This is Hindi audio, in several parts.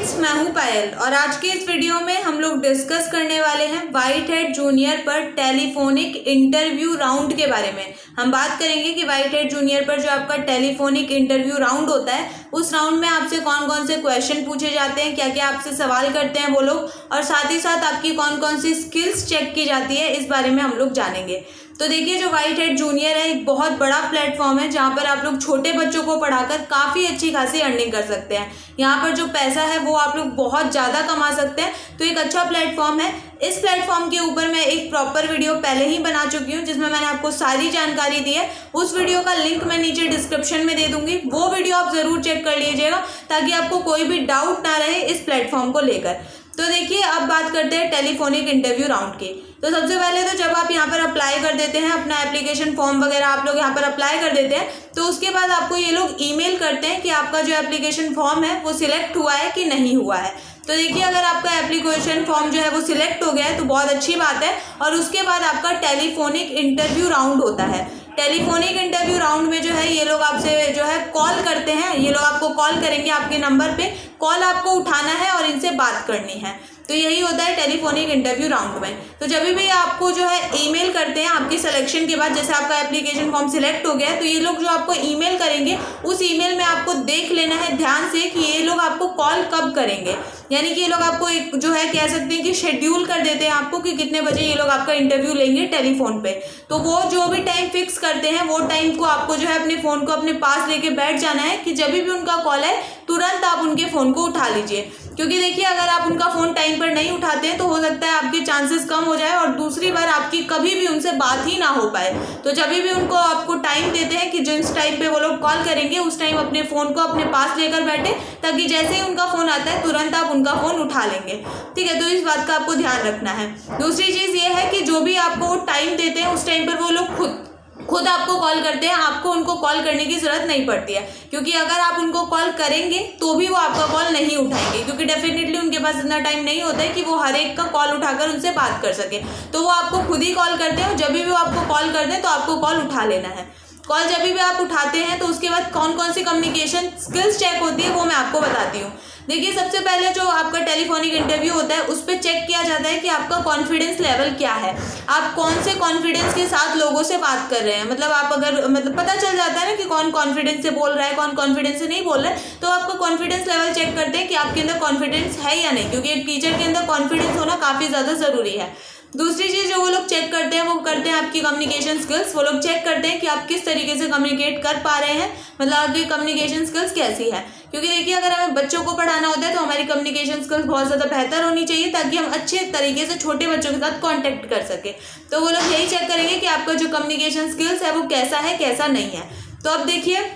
फ्रेंड्स, मैं हूं पायल और आज के इस वीडियो में हम लोग डिस्कस करने वाले हैं व्हाइट हेड जूनियर पर टेलीफोनिक इंटरव्यू राउंड के बारे में। हम बात करेंगे कि व्हाइट हेड जूनियर पर जो आपका टेलीफोनिक इंटरव्यू राउंड होता है उस राउंड में आपसे कौन कौन से क्वेश्चन पूछे जाते हैं, क्या क्या आपसे सवाल करते हैं वो लोग, और साथ ही साथ आपकी कौन कौन सी स्किल्स चेक की जाती है, इस बारे में हम लोग जानेंगे। तो देखिए, जो व्हाइट हेड जूनियर है एक बहुत बड़ा प्लेटफॉर्म है जहाँ पर आप लोग छोटे बच्चों को पढ़ाकर काफ़ी अच्छी खासी अर्निंग कर सकते हैं। यहाँ पर जो पैसा है वो आप लोग बहुत ज़्यादा कमा सकते हैं, तो एक अच्छा प्लेटफॉर्म है। इस प्लेटफॉर्म के ऊपर मैं एक प्रॉपर वीडियो पहले ही बना चुकी हूँ जिसमें मैंने आपको सारी जानकारी दी है। उस वीडियो का लिंक मैं नीचे डिस्क्रिप्शन में दे दूंगी, वो वीडियो आप ज़रूर चेक कर लीजिएगा ताकि आपको कोई भी डाउट ना रहे इस प्लेटफॉर्म को लेकर। तो देखिए, अब बात करते हैं टेलीफोनिक इंटरव्यू राउंड की। तो सबसे पहले तो जब आप यहाँ पर अप्लाई कर देते हैं, अपना एप्लीकेशन फॉर्म वगैरह आप लोग यहाँ पर अप्लाई कर देते हैं, तो उसके बाद आपको ये लोग ईमेल करते हैं कि आपका जो एप्लीकेशन फॉर्म है वो सिलेक्ट हुआ है कि नहीं हुआ है। तो देखिए, अगर आपका एप्लीकेशन फॉर्म जो है वो सिलेक्ट हो गया है तो बहुत अच्छी बात है, और उसके बाद आपका टेलीफोनिक इंटरव्यू राउंड होता है। टेलीफोनिक इंटरव्यू राउंड में जो है ये लोग आपसे जो है कॉल करते हैं, ये लोग आपको कॉल करेंगे आपके नंबर पे, कॉल आपको उठाना है और इनसे बात करनी है। तो यही होता है टेलीफोनिक इंटरव्यू राउंड में। तो जब भी आपको जो है ईमेल करते हैं आपकी सिलेक्शन के बाद, जैसे आपका एप्लीकेशन फॉर्म सिलेक्ट हो गया है, तो ये लोग जो आपको ईमेल करेंगे उस ईमेल में आपको देख लेना है ध्यान से कि ये लोग आपको कॉल कब करेंगे। यानी कि ये लोग आपको एक जो है कह सकते हैं कि शेड्यूल कर देते हैं आपको कि कितने बजे ये लोग आपका इंटरव्यू लेंगे टेलीफोन पे। तो वो जो भी टाइम फिक्स करते हैं वो टाइम को आपको जो है अपने फ़ोन को अपने पास लेके बैठ जाना है कि जब भी उनका कॉल है तुरंत आप उनके फ़ोन को उठा लीजिए। क्योंकि देखिए, अगर आप उनका फ़ोन टाइम पर नहीं उठाते हैं तो हो सकता है आपके चांसेस कम हो जाए और दूसरी बार आपकी कभी भी उनसे बात ही ना हो पाए। तो जब भी उनको आपको टाइम देते हैं कि जिस टाइम पे वो लोग कॉल करेंगे उस टाइम अपने फ़ोन को अपने पास लेकर बैठे, ताकि जैसे ही उनका फ़ोन आता है तुरंत आप उनका फ़ोन उठा लेंगे। ठीक है, तो इस बात का आपको ध्यान रखना है। दूसरी चीज़ ये है कि जो भी आपको टाइम देते हैं उस टाइम पर वो लोग खुद आपको कॉल करते हैं, आपको उनको कॉल करने की ज़रूरत नहीं पड़ती है। क्योंकि अगर आप उनको कॉल करेंगे तो भी वो आपका कॉल नहीं उठाएंगे, क्योंकि डेफिनेटली उनके पास इतना टाइम नहीं होता है कि वो हर एक का कॉल उठाकर उनसे बात कर सके। तो वो आपको खुद ही कॉल करते हैं और जब भी वो आपको कॉल करते हैं तो आपको कॉल उठा लेना है। कॉल जब भी आप उठाते हैं तो उसके बाद कौन कौन सी कम्युनिकेशन स्किल्स चेक होती है वो मैं आपको बताती हूँ। देखिए, सबसे पहले जो आपका टेलीफोनिक इंटरव्यू होता है उस पर चेक किया जाता है कि आपका कॉन्फिडेंस लेवल क्या है, आप कौन से कॉन्फिडेंस के साथ लोगों से बात कर रहे हैं। मतलब आप अगर पता चल जाता है ना कि कौन कॉन्फिडेंस से बोल रहा है, कौन कॉन्फिडेंस से नहीं बोल रहा है, तो आपका कॉन्फिडेंस लेवल चेक करते हैं कि आपके अंदर कॉन्फिडेंस है या नहीं, क्योंकि एक टीचर के अंदर कॉन्फिडेंस होना काफ़ी ज़्यादा ज़रूरी है। दूसरी चीज़ जो वो लोग चेक करते हैं वो करते हैं आपकी कम्युनिकेशन स्किल्स। वो लोग चेक करते हैं कि आप किस तरीके से कम्युनिकेट कर पा रहे हैं, मतलब आपकी कम्युनिकेशन स्किल्स कैसी है। क्योंकि देखिए, अगर हमें बच्चों को पढ़ाना होता है तो हमारी कम्युनिकेशन स्किल्स बहुत ज़्यादा बेहतर होनी चाहिए ताकि हम अच्छे तरीके से छोटे बच्चों के साथ कॉन्टैक्ट कर सके। तो वो लोग यही चेक करेंगे कि आपका जो कम्युनिकेशन स्किल्स है वो कैसा है कैसा नहीं है। तो अब देखिए,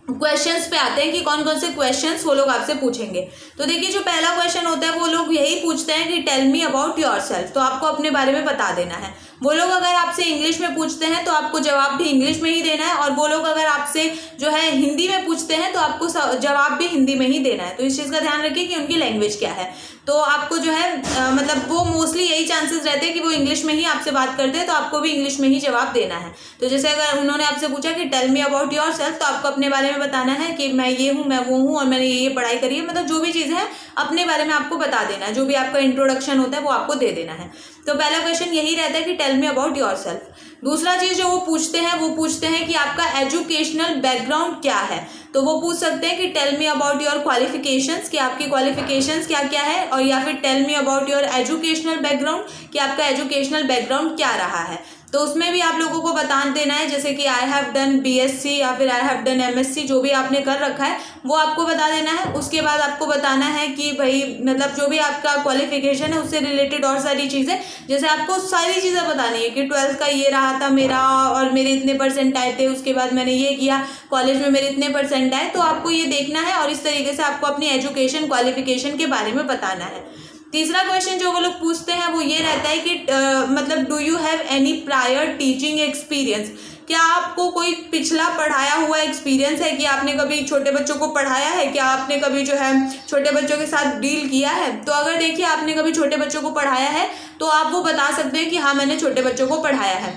क्वेश्चंस पे आते हैं कि कौन कौन से क्वेश्चंस वो लोग आपसे पूछेंगे। तो देखिए, जो पहला क्वेश्चन होता है वो लोग यही पूछते हैं कि टेल मी अबाउट योरसेल्फ। तो आपको अपने बारे में बता देना है। वो लोग अगर आपसे इंग्लिश में पूछते हैं तो आपको जवाब भी इंग्लिश में ही देना है, और वो लोग अगर आपसे जो है हिंदी में पूछते हैं तो आपको जवाब भी हिंदी में ही देना है। तो इस चीज़ का ध्यान रखिए कि उनकी लैंग्वेज क्या है। तो आपको जो है मतलब वो मोस्टली यही चांसेस रहते हैं कि वो इंग्लिश में ही आपसे बात करते हैं, तो आपको भी इंग्लिश में ही जवाब देना है। तो जैसे अगर उन्होंने आपसे पूछा कि टेल मी अबाउट योरसेल्फ, तो आपको अपने बारे में बताना है कि मैं ये हूँ, मैं वो हूँ और मैंने ये पढ़ाई करी है। मतलब जो भी चीज़ है अपने बारे में आपको बता देना है, जो भी आपका इंट्रोडक्शन होता है वो आपको दे देना है। तो पहला क्वेश्चन यही रहता है कि टेल मी अबाउट योरसेल्फ। दूसरा चीज़ जो वो पूछते हैं कि आपका एजुकेशनल बैकग्राउंड क्या है। तो वो पूछ सकते हैं कि tell me about your qualifications, कि आपकी क्वालिफिकेशंस क्या क्या है, और या फिर tell me about your educational background, कि आपका एजुकेशनल बैकग्राउंड क्या रहा है। तो उसमें भी आप लोगों को बता देना है, जैसे कि आई हैव डन BSc या फिर आई हैव डन MSc, जो भी आपने कर रखा है वो आपको बता देना है। उसके बाद आपको बताना है कि भाई मतलब जो भी आपका क्वालिफिकेशन है उससे रिलेटेड और सारी चीज़ें, जैसे आपको सारी चीज़ें बतानी है कि 12th का ये रहा था मेरा और मेरे इतने % आए थे, उसके बाद मैंने ये किया, कॉलेज में मेरे इतने % आए। तो आपको ये देखना है और इस तरीके से आपको अपनी एजुकेशन क्वालिफिकेशन के बारे में बताना है। तीसरा क्वेश्चन जो वो लोग पूछते हैं वो ये रहता है कि मतलब do you have any prior teaching experience, क्या आपको कोई पिछला पढ़ाया हुआ एक्सपीरियंस है, कि आपने कभी छोटे बच्चों को पढ़ाया है, क्या आपने कभी जो है छोटे बच्चों के साथ डील किया है। तो अगर देखिए आपने कभी छोटे बच्चों को पढ़ाया है तो आप वो बता सकते हैं कि हाँ मैंने छोटे बच्चों को पढ़ाया है।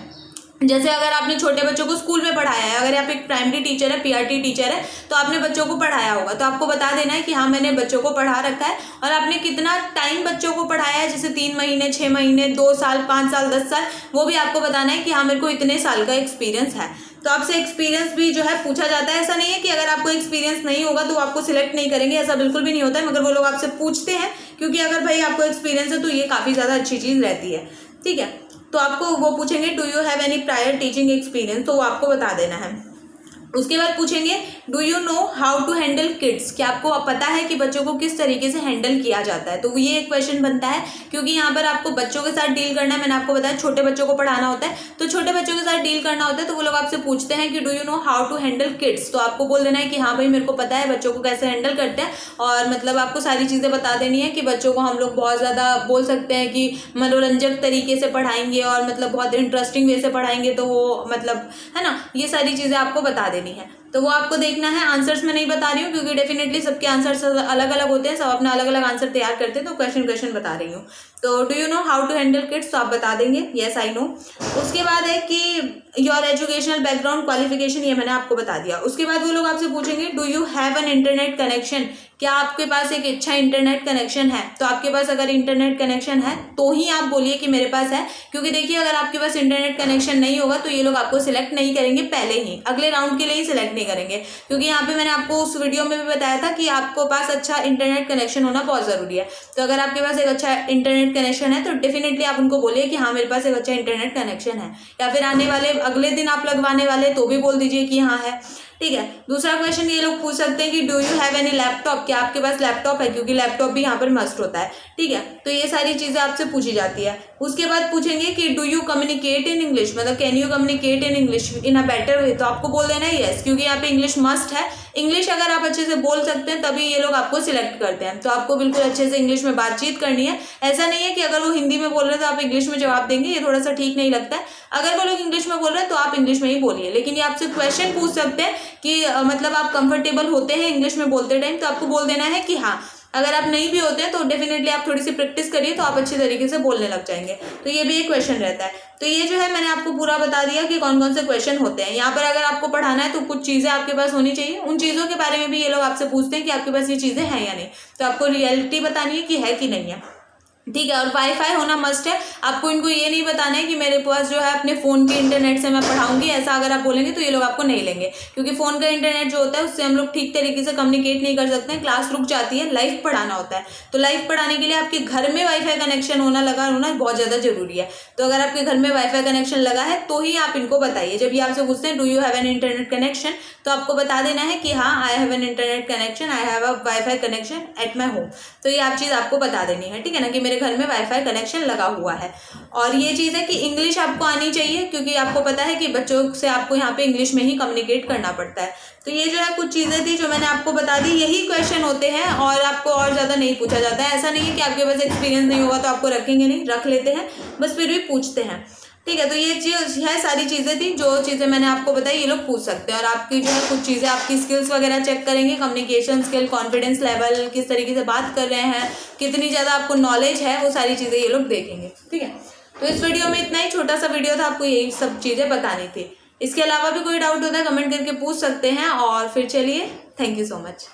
जैसे अगर आपने छोटे बच्चों को स्कूल में पढ़ाया है, अगर आप एक प्राइमरी टीचर है, पीआरटी टीचर है, तो आपने बच्चों को पढ़ाया होगा, तो आपको बता देना है कि हाँ मैंने बच्चों को पढ़ा रखा है, और आपने कितना टाइम बच्चों को पढ़ाया है, जैसे 3 महीने, 6 महीने, 2 साल, 5 साल, 10 साल, वो भी आपको बताना है कि हाँ मेरे को इतने साल का एक्सपीरियंस है। तो आपसे एक्सपीरियंस भी जो है पूछा जाता है। ऐसा नहीं है कि अगर आपको एक्सपीरियंस नहीं होगा तो आपको सिलेक्ट नहीं करेंगे, ऐसा बिल्कुल भी नहीं होता है, मगर वो लोग आपसे पूछते हैं, क्योंकि अगर भाई आपको एक्सपीरियंस है तो ये काफ़ी ज़्यादा अच्छी चीज़ रहती है। ठीक है, तो आपको वो पूछेंगे do you have any prior teaching experience, तो वो आपको बता देना है। उसके बाद पूछेंगे do you know how to handle kids, क्या आपको पता है कि बच्चों को किस तरीके से हैंडल किया जाता है। तो ये एक क्वेश्चन बनता है, क्योंकि यहाँ पर आपको बच्चों के साथ डील करना है। मैंने आपको बताया छोटे बच्चों को पढ़ाना होता है, तो छोटे बच्चों के साथ डील करना होता है, तो वो लोग आपसे पूछते हैं कि do you know how to handle kids, तो आपको बोल देना है कि हाँ भाई मेरे को पता है बच्चों को कैसे हैंडल करते हैं, और मतलब आपको सारी चीज़ें बता देनी है कि बच्चों को हम लोग बहुत ज़्यादा बोल सकते हैं कि मनोरंजक तरीके से पढ़ाएंगे, और मतलब बहुत इंटरेस्टिंग वे से पढ़ाएंगे, तो वो मतलब है ना, ये सारी चीज़ें आपको बता देनी है। तो वो आपको देखना है। आंसर्स मैं नहीं बता रही हूँ, क्योंकि डेफिनेटली सबके आंसर्स अलग अलग होते हैं, सब अपना अलग अलग आंसर तैयार करते हैं, तो क्वेश्चन बता रही हूँ। तो do you know how to handle kids, तो आप बता देंगे येस आई नो। उसके बाद है कि योर एजुकेशनल बैकग्राउंड क्वालिफिकेशन, ये मैंने आपको बता दिया। उसके बाद वो लोग आपसे पूछेंगे do you have an internet connection, क्या आपके पास एक अच्छा इंटरनेट कनेक्शन है। तो आपके पास अगर इंटरनेट कनेक्शन है तो ही आप बोलिए कि मेरे पास है, क्योंकि देखिए अगर आपके पास इंटरनेट कनेक्शन नहीं होगा तो ये लोग आपको सिलेक्ट नहीं करेंगे, पहले ही अगले राउंड के लिए ही सिलेक्ट नहीं करेंगे, क्योंकि यहाँ पे मैंने आपको उस वीडियो में भी बताया था कि आपको पास अच्छा इंटरनेट कनेक्शन होना बहुत ज़रूरी है। तो अगर आपके पास एक अच्छा इंटरनेट कनेक्शन है तो डेफिनेटली आप उनको बोलिए कि हाँ मेरे पास एक अच्छा इंटरनेट कनेक्शन है, या फिर आने वाले अगले दिन आप लगवाने वाले तो भी बोल दीजिए कि हाँ है। ठीक है, दूसरा क्वेश्चन ये लोग पूछ सकते हैं कि do you have any laptop, क्या आपके पास लैपटॉप है, क्योंकि लैपटॉप भी यहाँ पर मस्ट होता है। ठीक है, तो ये सारी चीज़ें आपसे पूछी जाती है। उसके बाद पूछेंगे कि do you communicate in English, मतलब can you communicate in English in a better way, तो आपको बोल देना है यस, क्योंकि यहाँ पे इंग्लिश मस्ट है। इंग्लिश अगर आप अच्छे से बोल सकते हैं तभी ये लोग आपको सिलेक्ट करते हैं, तो आपको बिल्कुल अच्छे से इंग्लिश में बातचीत करनी है। ऐसा नहीं है कि अगर वो हिंदी में बोल रहे हैं तो आप इंग्लिश में जवाब देंगे, ये थोड़ा सा ठीक नहीं लगता है। अगर वो लोग इंग्लिश में बोल रहे हैं तो आप इंग्लिश में ही बोलिए, लेकिन ये आपसे क्वेश्चन पूछ सकते हैं कि मतलब आप कंफर्टेबल होते हैं इंग्लिश में बोलते टाइम, तो आपको बोल देना है कि हाँ। अगर आप नहीं भी होते हैं तो डेफिनेटली आप थोड़ी सी प्रैक्टिस करिए तो आप अच्छे तरीके से बोलने लग जाएंगे। तो ये भी एक क्वेश्चन रहता है। तो ये जो है मैंने आपको पूरा बता दिया कि कौन कौन से क्वेश्चन होते हैं। यहाँ पर अगर आपको पढ़ाना है तो कुछ चीज़ें आपके पास होनी चाहिए, उन चीज़ों के बारे में भी ये लोग आपसे पूछते हैं कि आपके पास ये चीज़ें हैं या नहीं, तो आपको रियलिटी बतानी है कि है कि नहीं है। ठीक है, और वाईफाई होना मस्ट है। आपको इनको ये नहीं बताना है कि मेरे पास जो है अपने फ़ोन के इंटरनेट से मैं पढ़ाऊंगी, ऐसा अगर आप बोलेंगे तो ये लोग आपको नहीं लेंगे, क्योंकि फ़ोन का इंटरनेट जो होता है उससे हम लोग ठीक तरीके से कम्युनिकेट नहीं कर सकते हैं, क्लास रुक जाती है, लाइव पढ़ाना होता है। तो लाइव पढ़ाने के लिए आपके घर में वाईफाई कनेक्शन होना बहुत ज़्यादा जरूरी है। तो अगर आपके घर में वाईफाई कनेक्शन लगा है तो ही आप इनको बताइए। जब ये आपसे पूछते हैं do you have an internet connection, तो आपको बता देना है कि हाँ I have an internet connection, I have a wifi connection at my home. तो ये आप चीज़ आपको बता देनी है, ठीक है ना, कि मेरे घर में वाईफाई कनेक्शन लगा हुआ है। और ये चीज़ है कि इंग्लिश आपको आनी चाहिए, क्योंकि आपको पता है कि बच्चों से आपको यहाँ पे इंग्लिश में ही कम्युनिकेट करना पड़ता है। तो ये जो है कुछ चीज़ें थी जो मैंने आपको बता दी, यही क्वेश्चन होते हैं और आपको और ज़्यादा नहीं पूछा जाता है। ऐसा नहीं है कि आपके पास एक्सपीरियंस नहीं होगा तो आपको रखेंगे नहीं, रख लेते हैं, बस फिर भी पूछते हैं। ठीक है, तो ये चीज़ है, सारी चीज़ें थी जो चीज़ें मैंने आपको बताई, ये लोग पूछ सकते हैं। और आपकी जो है कुछ चीज़ें आपकी स्किल्स वगैरह चेक करेंगे, कम्युनिकेशन स्किल, कॉन्फिडेंस लेवल, किस तरीके से बात कर रहे हैं, कितनी ज़्यादा आपको नॉलेज है, वो सारी चीज़ें ये लोग देखेंगे। ठीक है, तो इस वीडियो में इतना ही छोटा सा वीडियो था, आपको यही सब चीज़ें बतानी थी। इसके अलावा भी कोई डाउट होता है कमेंट करके पूछ सकते हैं। और फिर चलिए, थैंक यू सो मच।